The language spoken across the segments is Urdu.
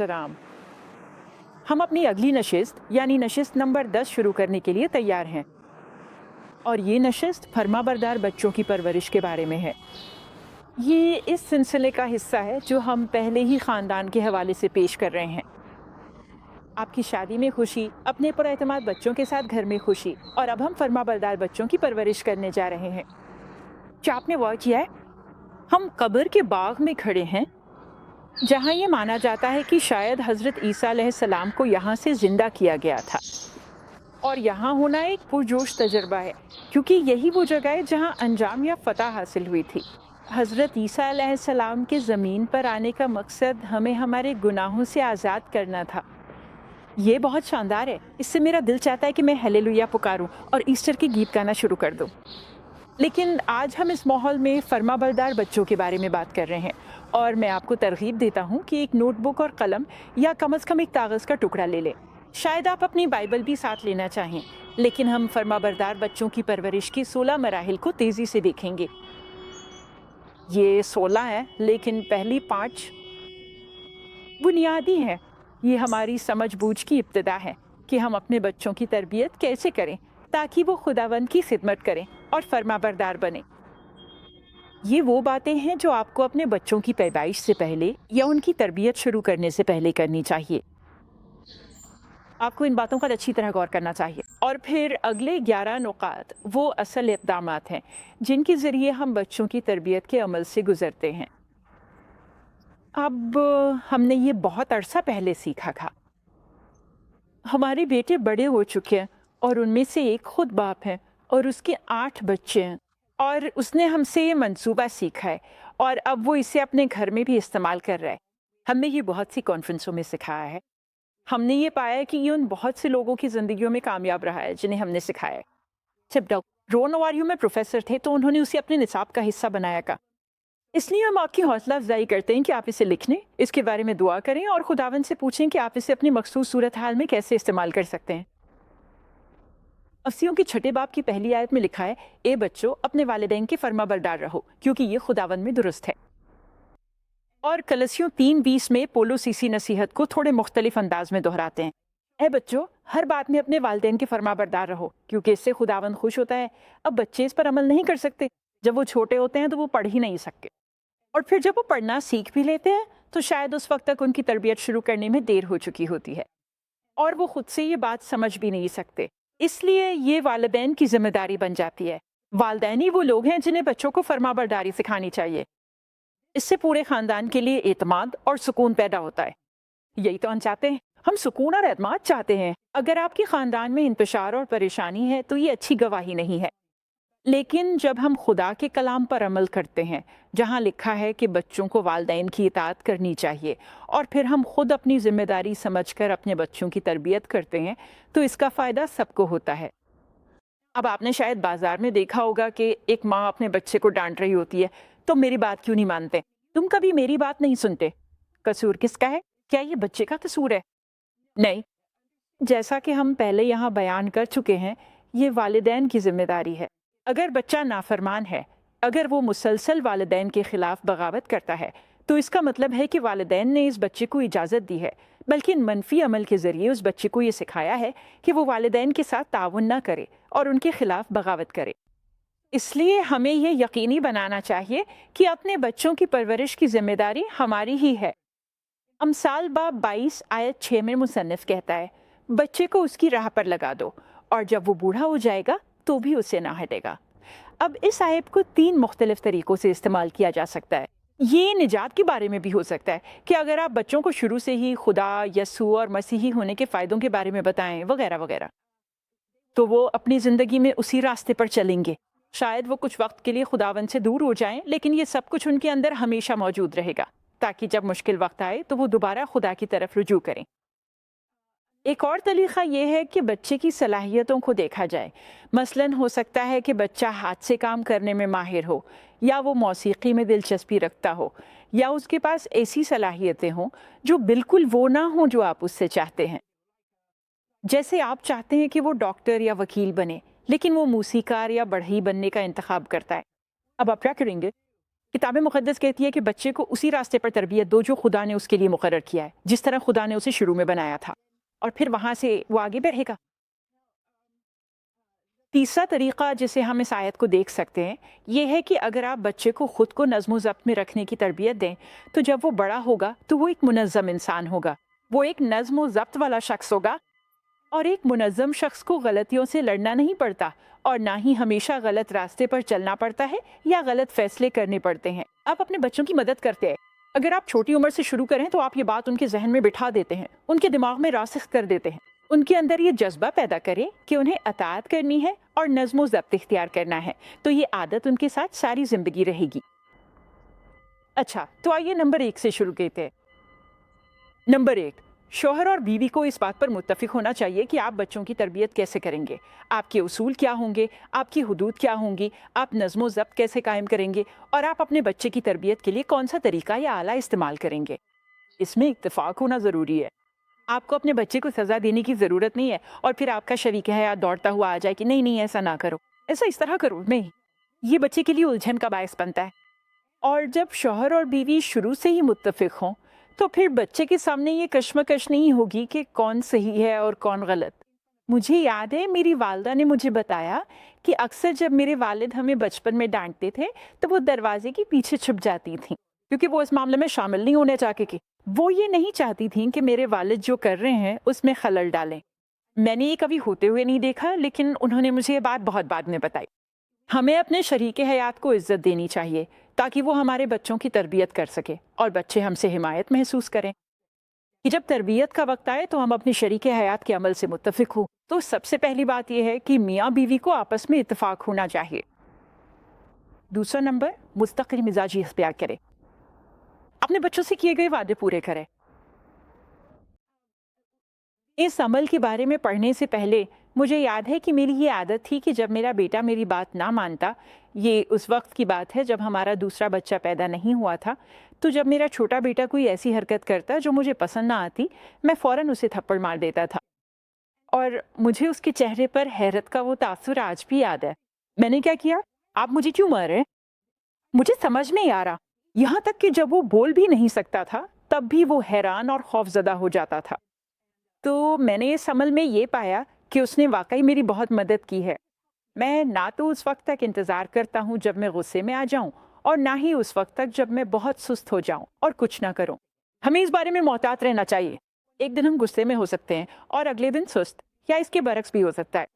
السلام۔ ہم اپنی اگلی نشست یعنی نشست نمبر 10 شروع کرنے کے لیے تیار ہیں، اور یہ نشست فرما بردار بچوں کی پرورش کے بارے میں ہے۔ یہ اس سلسلے کا حصہ ہے جو ہم پہلے ہی خاندان کے حوالے سے پیش کر رہے ہیں۔ آپ کی شادی میں خوشی، اپنے پر اعتماد بچوں کے ساتھ گھر میں خوشی، اور اب ہم فرما بردار بچوں کی پرورش کرنے جا رہے ہیں۔ کیا آپ نے غور کیا ہے؟ ہم قبر کے باغ میں کھڑے ہیں جہاں یہ مانا جاتا ہے کہ شاید حضرت عیسیٰ علیہ السلام کو یہاں سے زندہ کیا گیا تھا، اور یہاں ہونا ایک پرجوش تجربہ ہے کیونکہ یہی وہ جگہ ہے جہاں انجام یا فتح حاصل ہوئی تھی۔ حضرت عیسیٰ علیہ السلام کے زمین پر آنے کا مقصد ہمیں ہمارے گناہوں سے آزاد کرنا تھا۔ یہ بہت شاندار ہے، اس سے میرا دل چاہتا ہے کہ میں ہیلیلویا پکاروں اور ایسٹر کے گیت گانا شروع کر دوں۔ لیکن آج ہم اس ماحول میں فرما بردار بچوں کے بارے میں بات کر رہے ہیں، اور میں آپ کو ترغیب دیتا ہوں کہ ایک نوٹ بک اور قلم یا کم از کم ایک کاغذ کا ٹکڑا لے لیں۔ شاید آپ اپنی بائبل بھی ساتھ لینا چاہیں، لیکن ہم فرما بردار بچوں کی پرورش کی 16 مراحل کو تیزی سے دیکھیں گے۔ یہ 16 ہیں، لیکن پہلی 5 بنیادی ہیں۔ یہ ہماری سمجھ بوجھ کی ابتدا ہے کہ ہم اپنے بچوں کی تربیت کیسے کریں تاکہ وہ خداوند کی خدمت کریں اور فرما بردار بنیں۔ یہ وہ باتیں ہیں جو آپ کو اپنے بچوں کی پیدائش سے پہلے یا ان کی تربیت شروع کرنے سے پہلے کرنی چاہیے۔ آپ کو ان باتوں پر اچھی طرح غور کرنا چاہیے، اور پھر اگلے 11 نکات وہ اصل اقدامات ہیں جن کے ذریعے ہم بچوں کی تربیت کے عمل سے گزرتے ہیں۔ اب ہم نے یہ بہت عرصہ پہلے سیکھا تھا۔ ہمارے بیٹے بڑے ہو چکے ہیں، اور ان میں سے ایک خود باپ ہے اور اس کے 8 بچے ہیں، اور اس نے ہم سے یہ منصوبہ سیکھا ہے، اور اب وہ اسے اپنے گھر میں بھی استعمال کر رہا ہے۔ ہم نے یہ بہت سی کانفرنسوں میں سکھایا ہے۔ ہم نے یہ پایا کہ یہ ان بہت سے لوگوں کی زندگیوں میں کامیاب رہا ہے جنہیں ہم نے سکھایا ہے۔ جب ڈاکٹر رون اوواریو میں پروفیسر تھے تو انہوں نے اسے اپنے نصاب کا حصہ بنایا تھا۔ اس لیے ہم آپ کی حوصلہ افزائی کرتے ہیں کہ آپ اسے لکھ لیں، اس کے بارے میں دعا کریں، اور خداوند سے پوچھیں کہ آپ اسے اپنی مخصوص صورتحال میں کیسے استعمال کر سکتے ہیں۔ افسیوں کی 6 باب کی پہلی آیت میں لکھا ہے، اے بچوں اپنے والدین کے فرما بردار رہو کیونکہ یہ خداوند میں درست ہے۔ اور کلسیوں 3:20 میں پولس اسی نصیحت کو تھوڑے مختلف انداز میں دہراتے ہیں، اے بچوں ہر بات میں اپنے والدین کے فرما بردار رہو کیونکہ اس سے خداوند خوش ہوتا ہے۔ اب بچے اس پر عمل نہیں کر سکتے، جب وہ چھوٹے ہوتے ہیں تو وہ پڑھ ہی نہیں سکتے، اور پھر جب وہ پڑھنا سیکھ بھی لیتے ہیں تو شاید اس وقت تک ان کی تربیت شروع کرنے میں دیر ہو چکی ہوتی ہے، اور وہ خود سے یہ بات سمجھ بھی نہیں سکتے۔ اس لیے یہ والدین کی ذمہ داری بن جاتی ہے۔ والدین ہی وہ لوگ ہیں جنہیں بچوں کو فرما برداری سکھانی چاہیے۔ اس سے پورے خاندان کے لیے اعتماد اور سکون پیدا ہوتا ہے۔ یہی تو ہم چاہتے ہیں، ہم سکون اور اعتماد چاہتے ہیں۔ اگر آپ کے خاندان میں انتشار اور پریشانی ہے تو یہ اچھی گواہی نہیں ہے۔ لیکن جب ہم خدا کے کلام پر عمل کرتے ہیں جہاں لکھا ہے کہ بچوں کو والدین کی اطاعت کرنی چاہیے، اور پھر ہم خود اپنی ذمہ داری سمجھ کر اپنے بچوں کی تربیت کرتے ہیں، تو اس کا فائدہ سب کو ہوتا ہے۔ اب آپ نے شاید بازار میں دیکھا ہوگا کہ ایک ماں اپنے بچے کو ڈانٹ رہی ہوتی ہے، تم میری بات کیوں نہیں مانتے؟ تم کبھی میری بات نہیں سنتے۔ قصور کس کا ہے؟ کیا یہ بچے کا قصور ہے؟ نہیں، جیسا کہ ہم پہلے یہاں بیان کر چکے ہیں، یہ والدین کی ذمہ داری ہے۔ اگر بچہ نافرمان ہے، اگر وہ مسلسل والدین کے خلاف بغاوت کرتا ہے، تو اس کا مطلب ہے کہ والدین نے اس بچے کو اجازت دی ہے، بلکہ منفی عمل کے ذریعے اس بچے کو یہ سکھایا ہے کہ وہ والدین کے ساتھ تعاون نہ کرے اور ان کے خلاف بغاوت کرے۔ اس لیے ہمیں یہ یقینی بنانا چاہیے کہ اپنے بچوں کی پرورش کی ذمہ داری ہماری ہی ہے۔ امثال باب 22 آیت 6 میں مصنف کہتا ہے، بچے کو اس کی راہ پر لگا دو، اور جب وہ بوڑھا ہو جائے گا تو بھی اسے نہ ہٹے گا۔ اب اس آیت کو 3 مختلف طریقوں سے استعمال کیا جا سکتا ہے۔ یہ نجات کے بارے میں بھی ہو سکتا ہے کہ اگر آپ بچوں کو شروع سے ہی خدا، یسوع اور مسیحی ہونے کے فائدوں کے بارے میں بتائیں وغیرہ وغیرہ، تو وہ اپنی زندگی میں اسی راستے پر چلیں گے۔ شاید وہ کچھ وقت کے لیے خداوند سے دور ہو جائیں، لیکن یہ سب کچھ ان کے اندر ہمیشہ موجود رہے گا تاکہ جب مشکل وقت آئے تو وہ دوبارہ خدا کی طرف رجوع کریں۔ ایک اور طریقہ یہ ہے کہ بچے کی صلاحیتوں کو دیکھا جائے۔ مثلاً ہو سکتا ہے کہ بچہ ہاتھ سے کام کرنے میں ماہر ہو، یا وہ موسیقی میں دلچسپی رکھتا ہو، یا اس کے پاس ایسی صلاحیتیں ہوں جو بالکل وہ نہ ہوں جو آپ اس سے چاہتے ہیں۔ جیسے آپ چاہتے ہیں کہ وہ ڈاکٹر یا وکیل بنے، لیکن وہ موسیقار یا بڑھئی بننے کا انتخاب کرتا ہے۔ اب آپ کیا کریں گے؟ کتاب مقدس کہتی ہے کہ بچے کو اسی راستے پر تربیت دو جو خدا نے اس کے لیے مقرر کیا ہے، جس طرح خدا نے اسے شروع میں بنایا تھا، اور پھر وہاں سے وہ آگے بڑھے گا۔ تیسرا طریقہ جسے ہم اس آیت کو دیکھ سکتے ہیں یہ ہے کہ اگر آپ بچے کو خود کو نظم و ضبط میں رکھنے کی تربیت دیں تو جب وہ بڑا ہوگا تو وہ ایک منظم انسان ہوگا، وہ ایک نظم و ضبط والا شخص ہوگا، اور ایک منظم شخص کو غلطیوں سے لڑنا نہیں پڑتا اور نہ ہی ہمیشہ غلط راستے پر چلنا پڑتا ہے یا غلط فیصلے کرنے پڑتے ہیں۔ آپ اپنے بچوں کی مدد کرتے ہیں۔ اگر آپ چھوٹی عمر سے شروع کریں تو آپ یہ بات ان کے ذہن میں بٹھا دیتے ہیں، ان کے دماغ میں راسخ کر دیتے ہیں، ان کے اندر یہ جذبہ پیدا کریں کہ انہیں اطاعت کرنی ہے اور نظم و ضبط اختیار کرنا ہے، تو یہ عادت ان کے ساتھ ساری زندگی رہے گی۔ اچھا، تو آئیے نمبر 1 سے شروع کرتے ہیں۔ نمبر 1، شوہر اور بیوی کو اس بات پر متفق ہونا چاہیے کہ آپ بچوں کی تربیت کیسے کریں گے، آپ کے اصول کیا ہوں گے، آپ کی حدود کیا ہوں گی، آپ نظم و ضبط کیسے قائم کریں گے، اور آپ اپنے بچے کی تربیت کے لیے کون سا طریقہ یا آلہ استعمال کریں گے۔ اس میں اتفاق ہونا ضروری ہے۔ آپ کو اپنے بچے کو سزا دینے کی ضرورت نہیں ہے اور پھر آپ کا شریک حیات دوڑتا ہوا آ جائے کہ نہیں ایسا نہ کرو، ایسا اس طرح کرو نہیں، یہ بچے کے لیے الجھن کا باعث بنتا ہے۔ اور جب شوہر اور بیوی شروع سے ہی متفق ہوں تو پھر بچے کے سامنے یہ کشمکش نہیں ہوگی کہ کون صحیح ہے اور کون غلط۔ مجھے یاد ہے میری والدہ نے مجھے بتایا کہ اکثر جب میرے والد ہمیں بچپن میں ڈانٹتے تھے تو وہ دروازے کے پیچھے چھپ جاتی تھیں، کیونکہ وہ اس معاملے میں شامل نہیں ہونے چاہتے کہ وہ یہ نہیں چاہتی تھیں کہ میرے والد جو کر رہے ہیں اس میں خلل ڈالیں۔ میں نے یہ کبھی ہوتے ہوئے نہیں دیکھا، لیکن انہوں نے مجھے یہ بات بہت بعد میں بتائی۔ ہمیں اپنے شریک حیات کو عزت دینی چاہیے تاکہ وہ ہمارے بچوں کی تربیت کر سکے اور بچے ہم سے حمایت محسوس کریں۔ کہ جب تربیت کا وقت آئے تو ہم اپنی شریک حیات کے عمل سے متفق ہوں، تو سب سے پہلی بات یہ ہے کہ میاں بیوی کو آپس میں اتفاق ہونا چاہیے۔ دوسرا نمبر، مستقل مزاجی اختیار کرے، اپنے بچوں سے کیے گئے وعدے پورے کرے۔ اس عمل کے بارے میں پڑھنے سے پہلے مجھے یاد ہے کہ میری یہ عادت تھی کہ جب میرا بیٹا میری بات نہ مانتا، یہ اس وقت کی بات ہے جب ہمارا دوسرا بچہ پیدا نہیں ہوا تھا، تو جب میرا چھوٹا بیٹا کوئی ایسی حرکت کرتا جو مجھے پسند نہ آتی، میں فوراً اسے تھپڑ مار دیتا تھا، اور مجھے اس کے چہرے پر حیرت کا وہ تاثر آج بھی یاد ہے۔ میں نے کیا کیا؟ آپ مجھے کیوں مار رہے ہیں؟ مجھے سمجھ نہیں آ رہا۔ یہاں تک کہ جب وہ بول بھی نہیں سکتا تھا تب بھی وہ حیران اور خوفزدہ ہو جاتا تھا۔ تو میں نے اس عمل میں یہ پایا کہ اس نے واقعی میری بہت مدد کی ہے۔ میں نہ تو اس وقت تک انتظار کرتا ہوں جب میں غصے میں آ جاؤں، اور نہ ہی اس وقت تک جب میں بہت سست ہو جاؤں اور کچھ نہ کروں۔ ہمیں اس بارے میں محتاط رہنا چاہیے۔ ایک دن ہم غصے میں ہو سکتے ہیں اور اگلے دن سست، یا اس کے برعکس بھی ہو سکتا ہے،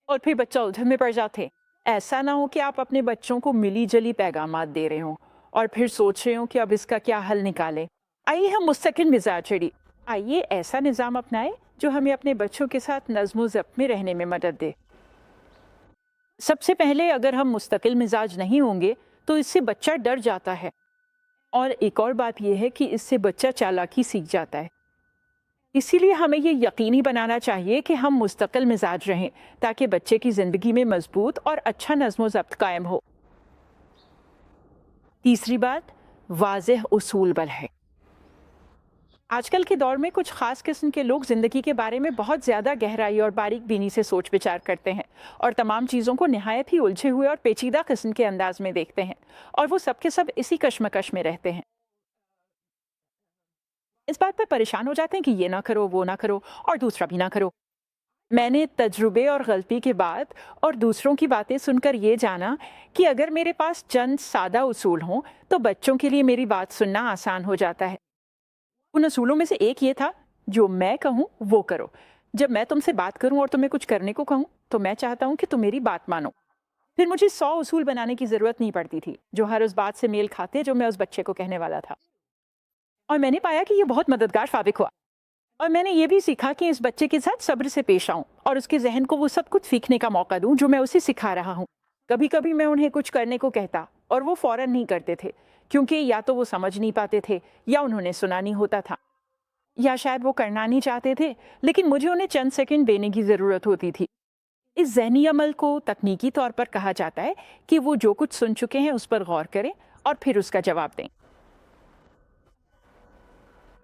اور پھر بچہ الجھن میں پڑ جاتے۔ ایسا نہ ہو کہ آپ اپنے بچوں کو ملی جلی پیغامات دے رہے ہوں اور پھر سوچ رہے ہوں کہ اب اس کا کیا حل نکالیں۔ آئیے ہم مستقل مزاج چڑی، آئیے ایسا نظام اپنائیں جو ہمیں اپنے بچوں کے ساتھ نظم و ضبط میں رہنے میں مدد دے۔ سب سے پہلے اگر ہم مستقل مزاج نہیں ہوں گے تو اس سے بچہ ڈر جاتا ہے، اور ایک اور بات یہ ہے کہ اس سے بچہ چالاکی سیکھ جاتا ہے۔ اسی لیے ہمیں یہ یقینی بنانا چاہیے کہ ہم مستقل مزاج رہیں تاکہ بچے کی زندگی میں مضبوط اور اچھا نظم و ضبط قائم ہو۔ تیسری بات، واضح اصول پر ہے۔ آج کل کے دور میں کچھ خاص قسم کے لوگ زندگی کے بارے میں بہت زیادہ گہرائی اور باریک بینی سے سوچ بچار کرتے ہیں، اور تمام چیزوں کو نہایت ہی الجھے ہوئے اور پیچیدہ قسم کے انداز میں دیکھتے ہیں، اور وہ سب کے سب اسی کشمکش میں رہتے ہیں۔ اس بات پر پریشان ہو جاتے ہیں کہ یہ نہ کرو، وہ نہ کرو، اور دوسرا بھی نہ کرو۔ میں نے تجربے اور غلطی کے بعد اور دوسروں کی باتیں سن کر یہ جانا کہ اگر میرے پاس چند سادہ اصول ہوں تو بچوں کے لیے میری بات سننا آسان ہو جاتا ہے۔ ان اصولوں میں سے ایک یہ تھا، جو میں کہوں وہ کرو۔ جب میں تم سے بات کروں اور تمہیں کچھ کرنے کو کہوں تو میں چاہتا ہوں کہ تم میری بات مانو۔ پھر مجھے 100 اصول بنانے کی ضرورت نہیں پڑتی تھی جو ہر اس بات سے میل کھاتے جو میں اس بچے کو کہنے والا تھا، اور میں نے پایا کہ یہ بہت مددگار ثابت ہوا۔ اور میں نے یہ بھی سیکھا کہ اس بچے کے ساتھ صبر سے پیش آؤں اور اس کے ذہن کو وہ سب کچھ سیکھنے کا موقع دوں جو میں اسے سکھا رہا ہوں۔ کبھی کبھی میں انہیں کچھ کرنے کو کہتا اور وہ فوراً نہیں کرتے تھے، کیونکہ یا تو وہ سمجھ نہیں پاتے تھے، یا انہوں نے سنا نہیں ہوتا تھا، یا شاید وہ کرنا نہیں چاہتے تھے، لیکن مجھے انہیں چند سیکنڈ دینے کی ضرورت ہوتی تھی۔ اس ذہنی عمل کو تکنیکی طور پر کہا جاتا ہے کہ وہ جو کچھ سن چکے ہیں اس پر غور کریں اور پھر اس کا جواب دیں۔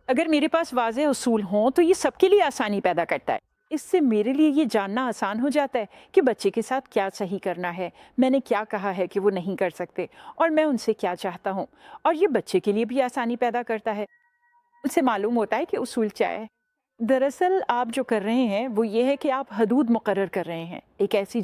اگر میرے پاس واضح اصول ہوں تو یہ سب کے لیے آسانی پیدا کرتا ہے۔ اس سے میرے لیے یہ جاننا آسان ہو جاتا ہے کہ بچے کے ساتھ کیا صحیح کرنا ہے، میں نے کیا کہا ہے کہ وہ نہیں کر سکتے، اور میں ان سے کیا چاہتا ہوں، اور یہ بچے کے لیے بھی آسانی پیدا کرتا ہے۔ اس سے معلوم ہوتا ہے کہ اصول کیا ہے۔ دراصل آپ جو کر رہے ہیں وہ یہ ہے کہ آپ حدود مقرر کر رہے ہیں، ایک ایسی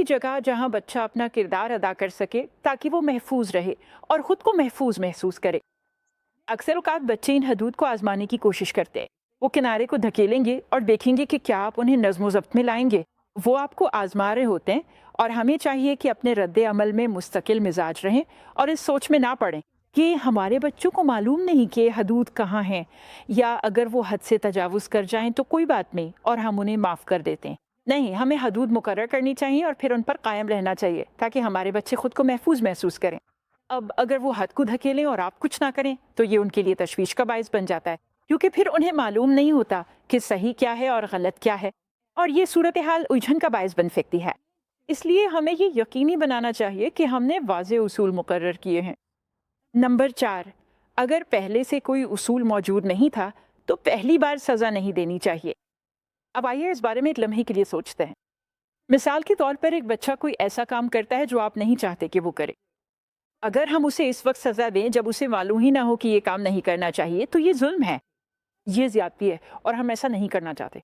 جگہ جہاں بچہ اپنا کردار ادا کر سکے تاکہ وہ محفوظ رہے اور خود کو محفوظ محسوس کرے۔ اکثر اوقات بچے ان حدود کو آزمانے کی کوشش کرتے ہیں۔ وہ کنارے کو دھکیلیں گے اور دیکھیں گے کہ کیا آپ انہیں نظم و ضبط میں لائیں گے۔ وہ آپ کو آزما رہے ہوتے ہیں، اور ہمیں چاہیے کہ اپنے رد عمل میں مستقل مزاج رہیں اور اس سوچ میں نہ پڑیں کہ ہمارے بچوں کو معلوم نہیں کہ حدود کہاں ہیں، یا اگر وہ حد سے تجاوز کر جائیں تو کوئی بات نہیں اور ہم انہیں معاف کر دیتے ہیں۔ نہیں، ہمیں حدود مقرر کرنی چاہیے اور پھر ان پر قائم رہنا چاہیے تاکہ ہمارے بچے خود کو محفوظ محسوس کریں۔ اب اگر وہ حد کو دھکیلیں اور آپ کچھ نہ کریں تو یہ ان کے لیے تشویش کا باعث بن جاتا ہے، کیونکہ پھر انہیں معلوم نہیں ہوتا کہ صحیح کیا ہے اور غلط کیا ہے، اور یہ صورتحال الجھن کا باعث بن سکتی ہے۔ اس لیے ہمیں یہ یقینی بنانا چاہیے کہ ہم نے واضح اصول مقرر کیے ہیں۔ نمبر 4، اگر پہلے سے کوئی اصول موجود نہیں تھا تو پہلی بار سزا نہیں دینی چاہیے۔ اب آئیے اس بارے میں ایک لمحے کے لیے سوچتے ہیں۔ مثال کے طور پر ایک بچہ کوئی ایسا کام کرتا ہے جو آپ نہیں چاہتے کہ وہ کرے۔ اگر ہم اسے اس وقت سزا دیں جب اسے معلوم ہی نہ ہو کہ یہ کام نہیں کرنا چاہیے تو یہ ظلم ہے، یہ زیادتی ہے، اور ہم ایسا نہیں کرنا چاہتے۔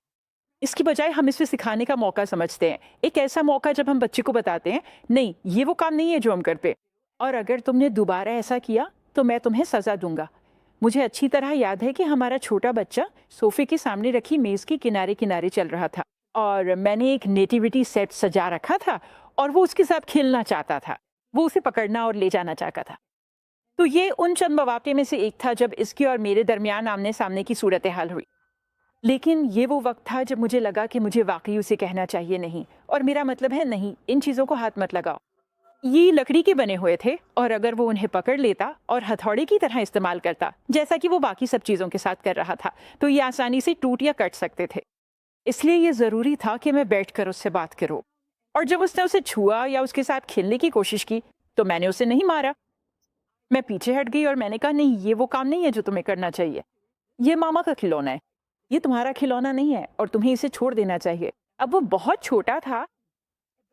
اس کی بجائے ہم اسے سکھانے کا موقع سمجھتے ہیں، ایک ایسا موقع جب ہم بچے کو بتاتے ہیں نہیں یہ وہ کام نہیں ہے جو ہم کرتے، اور اگر تم نے دوبارہ ایسا کیا تو میں تمہیں سزا دوں گا۔ مجھے اچھی طرح یاد ہے کہ ہمارا چھوٹا بچہ صوفے کے سامنے رکھی میز کے کنارے کنارے چل رہا تھا، اور میں نے ایک نیٹیوٹی سیٹ سجا رکھا تھا اور وہ اس کے ساتھ کھیلنا چاہتا تھا، وہ اسے پکڑنا اور لے جانا چاہتا تھا۔ تو یہ ان چند مواقع میں سے ایک تھا جب اس کے اور میرے درمیان آمنے سامنے کی صورتحال ہوئی، لیکن یہ وہ وقت تھا جب مجھے لگا کہ مجھے واقعی اسے کہنا چاہیے نہیں، اور میرا مطلب ہے نہیں، ان چیزوں کو ہاتھ مت لگاؤ۔ یہ لکڑی کے بنے ہوئے تھے، اور اگر وہ انہیں پکڑ لیتا اور ہتھوڑے کی طرح استعمال کرتا جیسا کہ وہ باقی سب چیزوں کے ساتھ کر رہا تھا تو یہ آسانی سے ٹوٹ یا کٹ سکتے تھے۔ اس لیے یہ ضروری تھا کہ میں بیٹھ کر اس سے بات کروں، اور جب اس نے اسے چھوا یا اس کے ساتھ کھیلنے کی کوشش کی تو میں نے اسے نہیں مارا۔ میں پیچھے ہٹ گئی اور میں نے کہا نہیں یہ وہ کام نہیں ہے جو تمہیں کرنا چاہیے، یہ ماما کا کھلونا ہے، یہ تمہارا کھلونا نہیں ہے اور تمہیں اسے چھوڑ دینا چاہیے۔ اب وہ بہت چھوٹا تھا،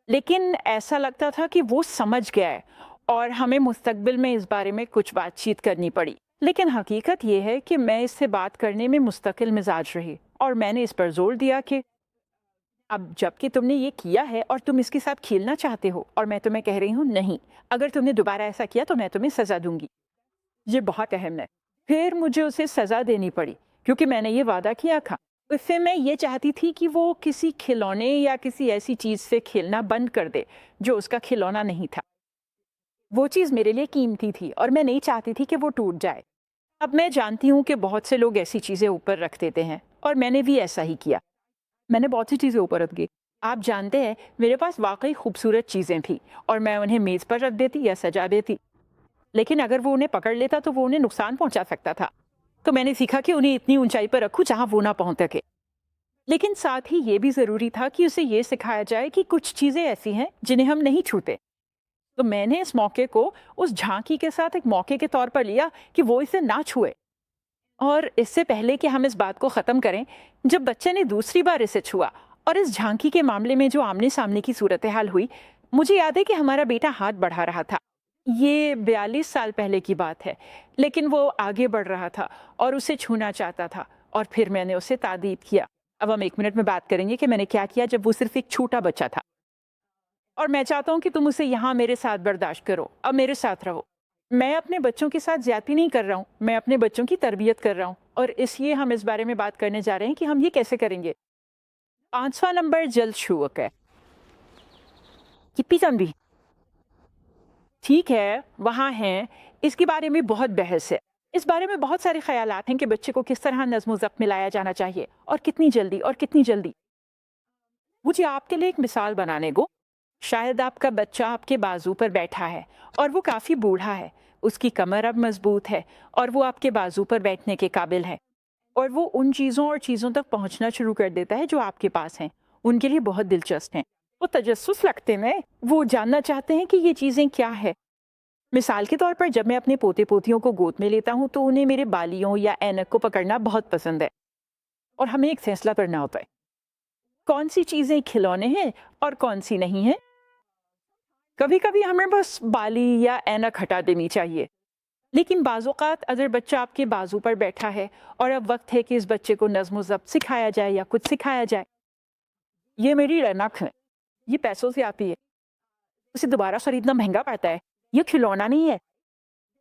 لیکن ایسا لگتا تھا کہ وہ سمجھ گیا ہے، اور ہمیں مستقبل میں اس بارے میں کچھ بات چیت کرنی پڑی۔ لیکن حقیقت یہ ہے کہ میں اس سے بات کرنے میں مستقل مزاج رہی، اور میں نے اس پر زور دیا کہ اب جب کہ تم نے یہ کیا ہے اور تم اس کے ساتھ کھیلنا چاہتے ہو اور میں تمہیں کہہ رہی ہوں نہیں، اگر تم نے دوبارہ ایسا کیا تو میں تمہیں سزا دوں گی۔ یہ بہت اہم ہے۔ پھر مجھے اسے سزا دینی پڑی کیونکہ میں نے یہ وعدہ کیا تھا۔ اس سے میں یہ چاہتی تھی کہ وہ کسی کھلونے یا کسی ایسی چیز سے کھیلنا بند کر دے جو اس کا کھلونا نہیں تھا۔ وہ چیز میرے لیے قیمتی تھی اور میں نہیں چاہتی تھی کہ وہ ٹوٹ جائے۔ اب میں جانتی ہوں کہ بہت سے لوگ ایسی چیزیں اوپر رکھ دیتے ہیں، اور میں نے بھی ایسا ہی کیا۔ میں نے بہت سی چیزیں اوپر رکھ دی۔ آپ جانتے ہیں میرے پاس واقعی خوبصورت چیزیں تھیں اور میں انہیں میز پر رکھ دیتی یا سجا دیتی، لیکن اگر وہ انہیں پکڑ لیتا تو وہ انہیں نقصان پہنچا سکتا تھا۔ تو میں نے سیکھا کہ انہیں اتنی اونچائی پر رکھوں جہاں وہ نہ پہنچ سکے، لیکن ساتھ ہی یہ بھی ضروری تھا کہ اسے یہ سکھایا جائے کہ کچھ چیزیں ایسی ہیں جنہیں ہم نہیں چھوتے۔ تو میں نے اس موقع کو اس جھانکی کے ساتھ ایک موقع کے طور پر لیا کہ وہ اسے نہ چھوئے۔ اور اس سے پہلے کہ ہم اس بات کو ختم کریں، جب بچے نے دوسری بار اسے چھوا اور اس جھانکی کے معاملے میں جو آمنے سامنے کی صورتحال ہوئی، مجھے یاد ہے کہ ہمارا بیٹا ہاتھ بڑھا رہا تھا۔ یہ 42 سال پہلے کی بات ہے، لیکن وہ آگے بڑھ رہا تھا اور اسے چھونا چاہتا تھا، اور پھر میں نے اسے تادیب کیا۔ اب ہم 1 منٹ میں بات کریں گے کہ میں نے کیا کیا جب وہ صرف ایک چھوٹا بچہ تھا، اور میں چاہتا ہوں کہ تم اسے یہاں میرے ساتھ برداشت کرو، اب میرے ساتھ رہو۔ میں اپنے بچوں کے ساتھ زیادتی نہیں کر رہا ہوں، میں اپنے بچوں کی تربیت کر رہا ہوں، اور اس لیے ہم اس بارے میں بات کرنے جا رہے ہیں کہ ہم یہ کیسے کریں گے۔ 5واں نمبر جلد شروع ہے۔ کپی بھی ٹھیک ہے، وہاں ہیں، اس کے بارے میں بہت بحث ہے۔ اس بارے میں بہت سارے خیالات ہیں کہ بچے کو کس طرح نظم و ضبط میں لایا جانا چاہیے، اور کتنی جلدی اور کتنی جلدی۔ مجھے آپ کے لیے ایک مثال بنانے کو، شاید آپ کا بچہ آپ کے بازو پر بیٹھا ہے اور وہ کافی بوڑھا ہے، اس کی کمر اب مضبوط ہے اور وہ آپ کے بازو پر بیٹھنے کے قابل ہے، اور وہ ان چیزوں اور چیزوں تک پہنچنا شروع کر دیتا ہے جو آپ کے پاس ہیں، ان کے لیے بہت دلچسپ ہیں۔ وہ تجسس رکھتے ہیں، وہ جاننا چاہتے ہیں کہ یہ چیزیں کیا ہے۔ مثال کے طور پر جب میں اپنے پوتے پوتیوں کو گود میں لیتا ہوں تو انہیں میرے بالیوں یا اینک کو پکڑنا بہت پسند ہے، اور ہمیں ایک فیصلہ کرنا ہوتا ہے کون سی چیزیں کھلونے ہیں اور کون سی نہیں ہیں۔ کبھی کبھی ہمیں بس بالی یا اینک ہٹا دینی چاہیے، لیکن بعض اوقات اگر بچہ آپ کے بازو پر بیٹھا ہے اور اب وقت ہے کہ اس بچے کو نظم و ضبط سکھایا جائے یا کچھ سکھایا جائے، یہ میری رونق ہے، یہ پیسوں سے آتی ہے، اسے دوبارہ خریدنا مہنگا پڑتا ہے، یہ کھلونا نہیں ہے،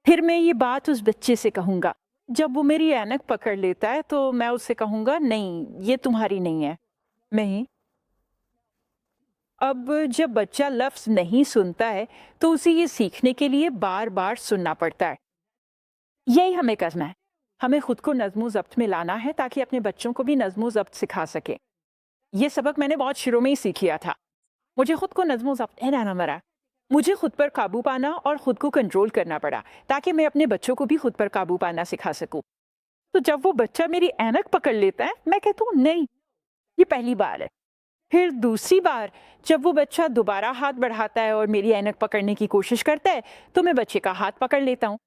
پھر میں یہ بات اس بچے سے کہوں گا۔ جب وہ میری اینک پکڑ لیتا ہے تو میں اس سے کہوں گا نہیں یہ تمہاری نہیں ہے۔ میں اب جب بچہ لفظ نہیں سنتا ہے تو اسے یہ سیکھنے کے لیے بار بار سننا پڑتا ہے۔ یہی ہمیں کرنا ہے، ہمیں خود کو نظم و ضبط میں لانا ہے تاکہ اپنے بچوں کو بھی نظم و ضبط سکھا سکے۔ یہ سبق میں نے بہت شروع میں ہی سیکھ لیا تھا، مجھے خود کو نظم و ضبط میں لانا پڑا، مجھے خود پر قابو پانا اور خود کو کنٹرول کرنا پڑا تاکہ میں اپنے بچوں کو بھی خود پر قابو پانا سکھا سکوں۔ تو جب وہ بچہ میری اینک پکڑ لیتا ہے میں کہتا ہوں نہیں یہ پہلی بار ہے، پھر دوسری بار جب وہ بچہ دوبارہ ہاتھ بڑھاتا ہے اور میری اینک پکڑنے کی کوشش کرتا ہے تو میں بچے کا ہاتھ پکڑ لیتا ہوں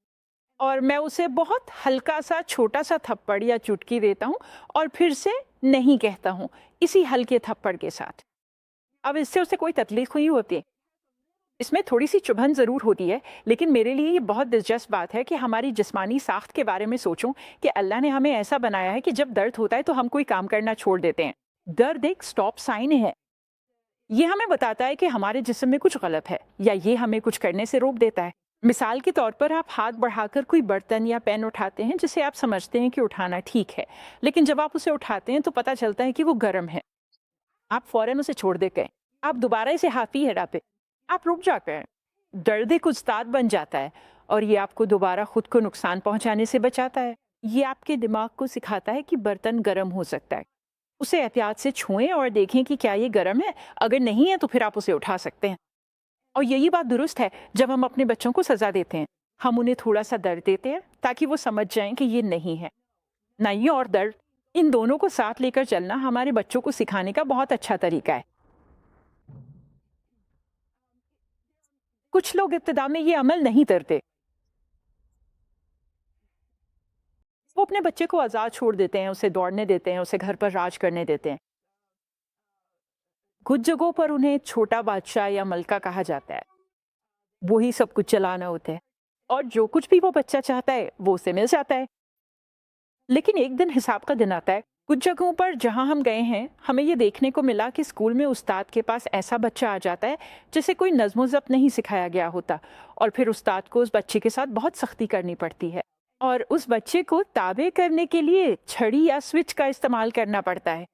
اور میں اسے بہت ہلکا سا چھوٹا سا تھپڑ یا چٹکی دیتا ہوں اور پھر سے نہیں کہتا ہوں اسی ہلکے تھپڑ کے ساتھ۔ اب اس سے اسے کوئی تکلیف نہیں ہوتی ہے، اس میں تھوڑی سی چبھن ضرور ہوتی ہے، لیکن میرے لیے یہ بہت دلچسپ بات ہے کہ ہماری جسمانی ساخت کے بارے میں سوچوں کہ اللہ نے ہمیں ایسا بنایا ہے کہ جب درد ہوتا ہے تو ہم کوئی کام کرنا چھوڑ دیتے ہیں۔ درد ایک سٹاپ سائن ہے، یہ ہمیں بتاتا ہے کہ ہمارے جسم میں کچھ غلط ہے یا یہ ہمیں کچھ کرنے سے روک دیتا ہے۔ مثال کے طور پر آپ ہاتھ بڑھا کر کوئی برتن یا پین اٹھاتے ہیں جسے آپ سمجھتے ہیں کہ اٹھانا ٹھیک ہے، لیکن جب آپ اسے اٹھاتے ہیں تو پتہ چلتا ہے کہ وہ گرم ہے، آپ فوراً اسے چھوڑ دیتے ہیں، آپ دوبارہ اسے ہاتھ ہی ہٹاتے، آپ رک جاتے ہیں، درد ایک استاد بن جاتا ہے اور یہ آپ کو دوبارہ خود کو نقصان پہنچانے سے بچاتا ہے۔ یہ آپ کے دماغ کو سکھاتا ہے کہ برتن گرم ہو سکتا ہے، اسے احتیاط سے چھوئیں اور دیکھیں کہ کیا یہ گرم ہے، اگر نہیں ہے تو پھر آپ اسے اٹھا سکتے ہیں۔ اور یہی بات درست ہے جب ہم اپنے بچوں کو سزا دیتے ہیں، ہم انہیں تھوڑا سا درد دیتے ہیں تاکہ وہ سمجھ جائیں کہ یہ نہیں ہے۔ نہیں اور درد، ان دونوں کو ساتھ لے کر چلنا ہمارے بچوں کو سکھانے کا بہت اچھا طریقہ ہے۔ کچھ لوگ ابتدا میں یہ عمل نہیں کرتے، وہ اپنے بچے کو آزاد چھوڑ دیتے ہیں، اسے دوڑنے دیتے ہیں، اسے گھر پر راج کرنے دیتے ہیں۔ کچھ جگہوں پر انہیں چھوٹا بادشاہ یا ملکہ کہا جاتا ہے، وہی سب کچھ چلانا ہوتا ہے اور جو کچھ بھی وہ بچہ چاہتا ہے وہ اسے مل جاتا ہے۔ لیکن ایک دن حساب کا دن آتا ہے، کچھ جگہوں پر جہاں ہم گئے ہیں ہمیں یہ دیکھنے کو ملا کہ اسکول میں استاد کے پاس ایسا بچہ آ جاتا ہے جسے کوئی نظم و ضبط نہیں سکھایا گیا ہوتا، اور پھر استاد کو اس بچے کے ساتھ بہت سختی کرنی پڑتی ہے اور اس بچے کو تابع کرنے کے لیے چھڑی یا سوئچ کا استعمال کرنا پڑتا ہے،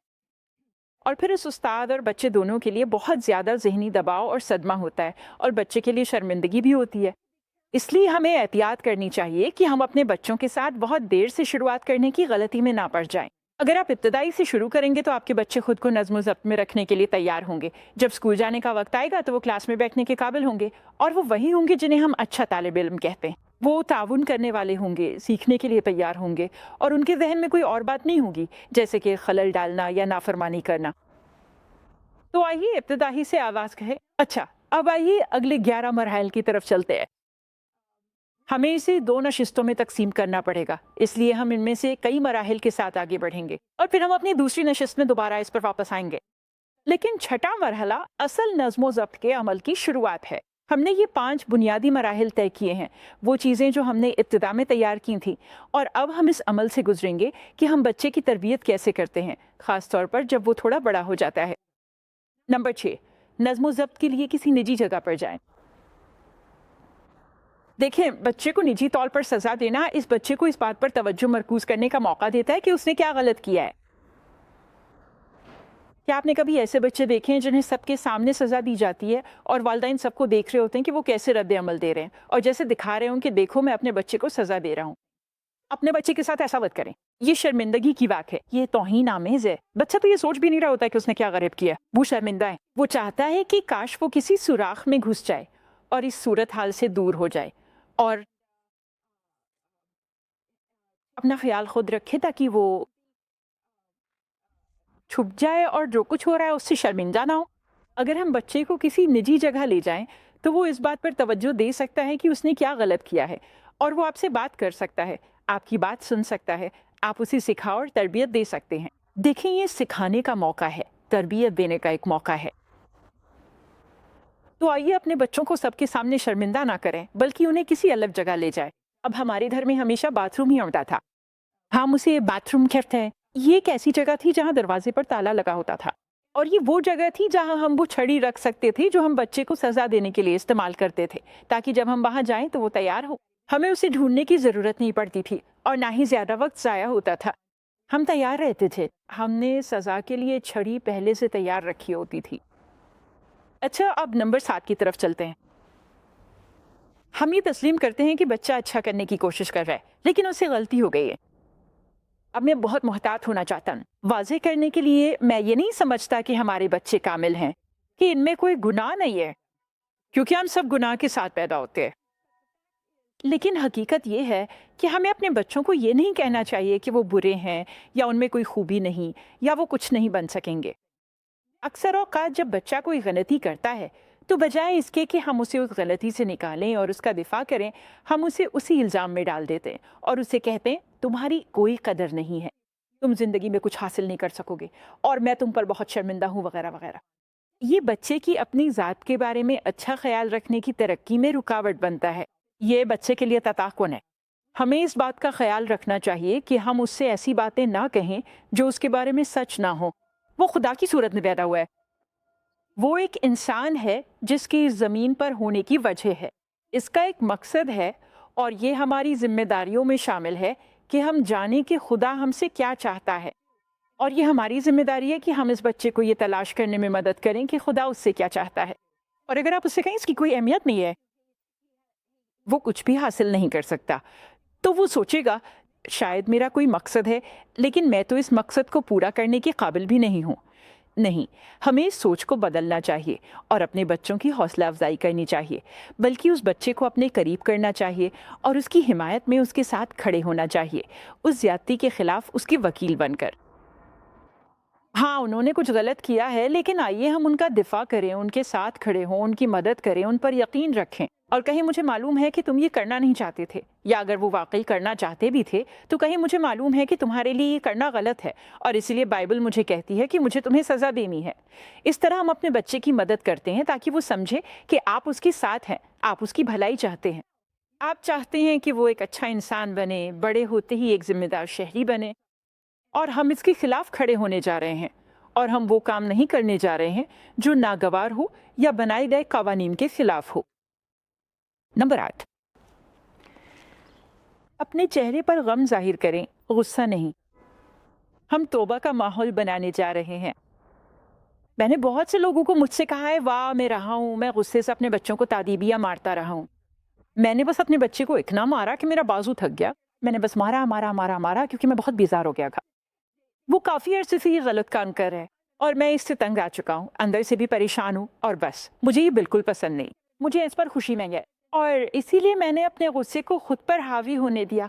اور پھر اس استاد اور بچے دونوں کے لیے بہت زیادہ ذہنی دباؤ اور صدمہ ہوتا ہے اور بچے کے لیے شرمندگی بھی ہوتی ہے۔ اس لیے ہمیں احتیاط کرنی چاہیے کہ ہم اپنے بچوں کے ساتھ بہت دیر سے شروعات کرنے کی غلطی میں نہ پڑ جائیں۔ اگر آپ ابتدائی سے شروع کریں گے تو آپ کے بچے خود کو نظم و ضبط میں رکھنے کے لیے تیار ہوں گے، جب اسکول جانے کا وقت آئے گا تو وہ کلاس میں بیٹھنے کے قابل ہوں گے، اور وہ وہی ہوں گے جنہیں ہم اچھا طالب علم کہتے ہیں۔ وہ تعاون کرنے والے ہوں گے، سیکھنے کے لیے تیار ہوں گے، اور ان کے ذہن میں کوئی اور بات نہیں ہوگی جیسے کہ خلل ڈالنا یا نافرمانی کرنا۔ تو آئیے ابتدا ہی سے آغاز کریں۔ اچھا، اب آئیے اگلے 11 مراحل کی طرف چلتے ہیں۔ ہمیں اسے 2 نشستوں میں تقسیم کرنا پڑے گا، اس لیے ہم ان میں سے کئی مراحل کے ساتھ آگے بڑھیں گے اور پھر ہم اپنی دوسری نشست میں دوبارہ اس پر واپس آئیں گے۔ لیکن چھٹا مرحلہ اصل نظم و ضبط کے عمل کی شروعات ہے۔ ہم نے یہ 5 بنیادی مراحل طے کیے ہیں، وہ چیزیں جو ہم نے ابتدا میں تیار کی تھیں، اور اب ہم اس عمل سے گزریں گے کہ ہم بچے کی تربیت کیسے کرتے ہیں، خاص طور پر جب وہ تھوڑا بڑا ہو جاتا ہے۔ نمبر 6، نظم و ضبط کے لیے کسی نجی جگہ پر جائیں۔ دیکھیں، بچے کو نجی طور پر سزا دینا اس بچے کو اس بات پر توجہ مرکوز کرنے کا موقع دیتا ہے کہ اس نے کیا غلط کیا ہے۔ کیا آپ نے کبھی ایسے بچے دیکھے ہیں جنہیں سب کے سامنے سزا دی جاتی ہے اور والدین سب کو دیکھ رہے ہوتے ہیں کہ وہ کیسے رد عمل دے رہے ہیں، اور جیسے دکھا رہے ہوں کہ دیکھو میں اپنے بچے کو سزا دے رہا ہوں؟ اپنے بچے کے ساتھ ایسا مت کریں، یہ شرمندگی کی بات ہے، یہ توہین آمیز ہے۔ بچہ تو یہ سوچ بھی نہیں رہا ہوتا کہ اس نے کیا غلط کیا، وہ شرمندہ ہے، وہ چاہتا ہے کہ کاش وہ کسی سوراخ میں گھس جائے اور اس صورت حال سے دور ہو جائے اور اپنا خیال خود رکھے تاکہ وہ چھپ جائے اور جو کچھ ہو رہا ہے اس سے شرمندہ نہ ہو۔ اگر ہم بچے کو کسی نجی جگہ لے جائیں تو وہ اس بات پر توجہ دے سکتا ہے کہ اس نے کیا غلط کیا ہے، اور وہ آپ سے بات کر سکتا ہے، آپ کی بات سن سکتا ہے، آپ اسے سکھاؤ اور تربیت دے سکتے ہیں۔ دیکھیں، یہ سکھانے کا موقع ہے، تربیت دینے کا ایک موقع ہے۔ تو آئیے اپنے بچوں کو سب کے سامنے شرمندہ نہ کریں، بلکہ انہیں کسی الگ جگہ لے جائیں۔ اب ہمارے گھر میں ہمیشہ باتھ روم ہی ہوتا تھا، ہم اسے باتھ روم کہتے ہیں۔ یہ ایک ایسی جگہ تھی جہاں دروازے پر تالا لگا ہوتا تھا، اور یہ وہ جگہ تھی جہاں ہم وہ چھڑی رکھ سکتے تھے جو ہم بچے کو سزا دینے کے لیے استعمال کرتے تھے، تاکہ جب ہم وہاں جائیں تو وہ تیار ہو۔ ہمیں اسے ڈھونڈنے کی ضرورت نہیں پڑتی تھی، اور نہ ہی زیادہ وقت ضائع ہوتا تھا۔ ہم تیار رہتے تھے، ہم نے سزا کے لیے چھڑی پہلے سے تیار رکھی ہوتی تھی۔ اچھا، اب نمبر 7 کی طرف چلتے ہیں۔ ہم یہ تسلیم کرتے ہیں کہ بچہ اچھا کرنے کی کوشش کر رہا ہے، لیکن اس سے غلطی ہو گئی ہے۔ اب میں بہت محتاط ہونا چاہتا ہوں۔ واضح کرنے کے لیے میں یہ نہیں سمجھتا کہ ہمارے بچے کامل ہیں، کہ ان میں کوئی گناہ نہیں ہے، کیونکہ ہم سب گناہ کے ساتھ پیدا ہوتے ہیں۔ لیکن حقیقت یہ ہے کہ ہمیں اپنے بچوں کو یہ نہیں کہنا چاہیے کہ وہ برے ہیں، یا ان میں کوئی خوبی نہیں، یا وہ کچھ نہیں بن سکیں گے۔ اکثر اوقات جب بچہ کوئی غلطی کرتا ہے تو بجائے اس کے کہ ہم اسے اس غلطی سے نکالیں اور اس کا دفاع کریں، ہم اسے اسی الزام میں ڈال دیتے ہیں اور اسے کہتے ہیں تمہاری کوئی قدر نہیں ہے، تم زندگی میں کچھ حاصل نہیں کر سکو گے، اور میں تم پر بہت شرمندہ ہوں، وغیرہ وغیرہ۔ یہ بچے کی اپنی ذات کے بارے میں اچھا خیال رکھنے کی ترقی میں رکاوٹ بنتا ہے۔ یہ بچے کے لیے تطاقن ہے۔ ہمیں اس بات کا خیال رکھنا چاہیے کہ ہم اس سے ایسی باتیں نہ کہیں جو اس کے بارے میں سچ نہ ہو۔ وہ خدا کی صورت میں پیدا ہوا ہے، وہ ایک انسان ہے جس کی زمین پر ہونے کی وجہ ہے، اس کا ایک مقصد ہے، اور یہ ہماری ذمہ داریوں میں شامل ہے کہ ہم جانیں کہ خدا ہم سے کیا چاہتا ہے، اور یہ ہماری ذمہ داری ہے کہ ہم اس بچے کو یہ تلاش کرنے میں مدد کریں کہ خدا اس سے کیا چاہتا ہے۔ اور اگر آپ اس سے کہیں اس کی کوئی اہمیت نہیں ہے، وہ کچھ بھی حاصل نہیں کر سکتا، تو وہ سوچے گا شاید میرا کوئی مقصد ہے، لیکن میں تو اس مقصد کو پورا کرنے کے قابل بھی نہیں ہوں۔ نہیں، ہمیں اس سوچ کو بدلنا چاہیے اور اپنے بچوں کی حوصلہ افزائی کرنی چاہیے، بلکہ اس بچے کو اپنے قریب کرنا چاہیے اور اس کی حمایت میں اس کے ساتھ کھڑے ہونا چاہیے، اس زیادتی کے خلاف اس کے وکیل بن کر۔ ہاں، انہوں نے کچھ غلط کیا ہے، لیکن آئیے ہم ان کا دفاع کریں، ان کے ساتھ کھڑے ہوں، ان کی مدد کریں، ان پر یقین رکھیں، اور کہیں مجھے معلوم ہے کہ تم یہ کرنا نہیں چاہتے تھے، یا اگر وہ واقعی کرنا چاہتے بھی تھے تو کہیں مجھے معلوم ہے کہ تمہارے لیے یہ کرنا غلط ہے، اور اس لیے بائبل مجھے کہتی ہے کہ مجھے تمہیں سزا دینی ہے۔ اس طرح ہم اپنے بچے کی مدد کرتے ہیں تاکہ وہ سمجھے کہ آپ اس کے ساتھ ہیں، آپ اس کی بھلائی چاہتے ہیں، آپ چاہتے ہیں کہ وہ ایک اچھا انسان بنے، بڑے ہوتے ہی ایک ذمہ دار شہری بنے، اور ہم اس کے خلاف کھڑے ہونے جا رہے ہیں، اور ہم وہ کام نہیں کرنے جا رہے ہیں جو ناگوار ہو یا بنائے گئے قوانین کے خلاف ہو۔ نمبر 8، اپنے چہرے پر غم ظاہر کریں، غصہ نہیں۔ ہم توبہ کا ماحول بنانے جا رہے ہیں۔ میں نے بہت سے لوگوں کو مجھ سے کہا ہے، واہ میں رہا ہوں، میں غصے سے اپنے بچوں کو تادیبیاں مارتا رہا ہوں۔ میں نے بس اپنے بچے کو اتنا مارا کہ میرا بازو تھک گیا، میں نے بس مارا مارا مارا مارا کیونکہ میں بہت بیزار ہو گیا تھا۔ وہ کافی عرصے سے یہ غلط کام کر رہا ہے، اور میں اس سے تنگ آ چکا ہوں، اندر سے بھی پریشان ہوں، اور بس مجھے یہ بالکل پسند نہیں، مجھے اس پر خوشی نہیں ہے، اور اسی لیے میں نے اپنے غصے کو خود پر حاوی ہونے دیا۔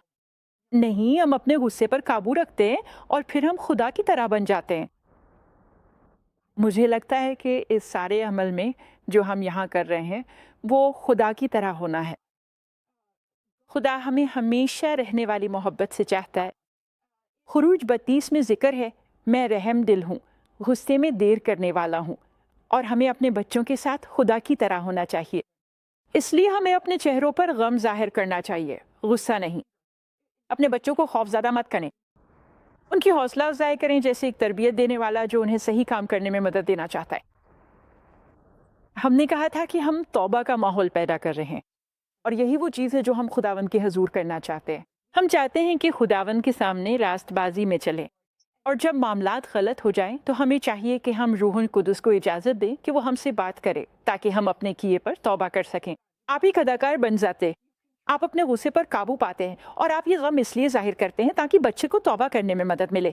نہیں، ہم اپنے غصے پر قابو رکھتے ہیں اور پھر ہم خدا کی طرح بن جاتے ہیں۔ مجھے لگتا ہے کہ اس سارے عمل میں جو ہم یہاں کر رہے ہیں وہ خدا کی طرح ہونا ہے۔ خدا ہمیں ہمیشہ رہنے والی محبت سے چاہتا ہے۔ خروج 32 میں ذکر ہے، میں رحم دل ہوں، غصے میں دیر کرنے والا ہوں، اور ہمیں اپنے بچوں کے ساتھ خدا کی طرح ہونا چاہیے۔ اس لیے ہمیں اپنے چہروں پر غم ظاہر کرنا چاہیے، غصہ نہیں۔ اپنے بچوں کو خوف زدہ مت کریں، ان کی حوصلہ افزائی کریں جیسے ایک تربیت دینے والا جو انہیں صحیح کام کرنے میں مدد دینا چاہتا ہے۔ ہم نے کہا تھا کہ ہم توبہ کا ماحول پیدا کر رہے ہیں، اور یہی وہ چیز ہے جو ہم خداوند کے حضور کرنا چاہتے ہیں۔ ہم چاہتے ہیں کہ خداوند کے سامنے راست بازی میں چلیں، اور جب معاملات غلط ہو جائیں تو ہمیں چاہیے کہ ہم روح القدس کو اجازت دیں کہ وہ ہم سے بات کرے تاکہ ہم اپنے کیے پر توبہ کر سکیں۔ آپ ایک اداکار بن جاتے، آپ اپنے غصے پر قابو پاتے ہیں، اور آپ یہ غم اس لیے ظاہر کرتے ہیں تاکہ بچے کو توبہ کرنے میں مدد ملے۔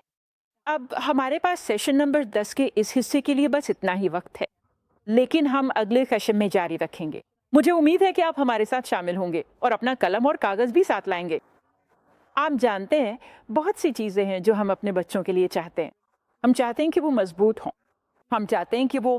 اب ہمارے پاس سیشن نمبر 10 کے اس حصے کے لیے بس اتنا ہی وقت ہے، لیکن ہم اگلے سیشن میں جاری رکھیں گے۔ مجھے امید ہے کہ آپ ہمارے ساتھ شامل ہوں گے اور اپنا قلم اور کاغذ بھی ساتھ لائیں گے۔ آپ جانتے ہیں بہت سی چیزیں ہیں جو ہم اپنے بچوں کے لیے چاہتے ہیں۔ ہم چاہتے ہیں کہ وہ مضبوط ہوں، ہم چاہتے ہیں کہ وہ